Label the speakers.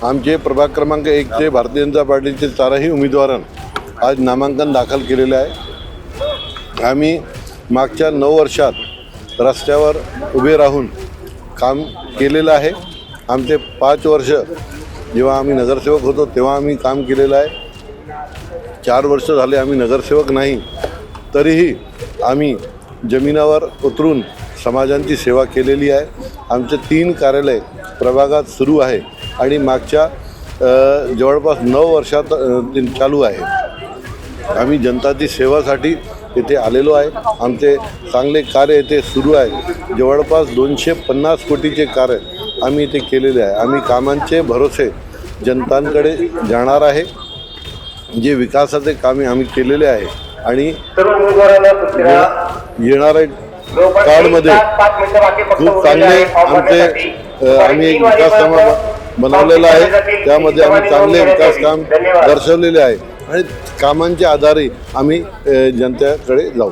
Speaker 1: आमचे प्रभाग क्रमांक 1चे भारतीय जनता पार्टीचे 4ही उमेदवारांनी आज नामांकन दाखल केलेले आहे। आम्ही मागच्या 9 वर्षात रस्त्यावर उभे राहून काम केलेलं आहे। आमचे 5 वर्ष जेव्हा आम्ही नगरसेवक होतो तेव्हा आम्ही काम केलेलं आहे। 4 वर्ष झाले आम्ही नगरसेवक नाही, तरीही आम्ही जमिनीवर उतरून समाजांची सेवा केलेली आहे। आमचे 3 कार्यालय प्रभागात सुरू आहे आणि मागच्या जवळपास 9 वर्षात चालू आहे। आम्ही जनताची सेवासाठी इथे आलेलो आहे। आमचे चांगले कार्य इथे सुरू आहे। जवळपास 250 कोटीचे कार्य आम्ही इथे केलेले आहे। आम्ही कामांचे भरोसे जनतांकडे जाणार आहे। जे विकासाचे कामे आम्ही केलेले आहे आणि येणाऱ्या काळामध्ये खूप चांगले आम्ही एक विकास काम बनवलेलं आहे। त्यामध्ये आम्ही चांगले विकास काम दर्शवलेले आहे आणि कामांच्या आधारे आम्ही जनतेकडे जाऊ।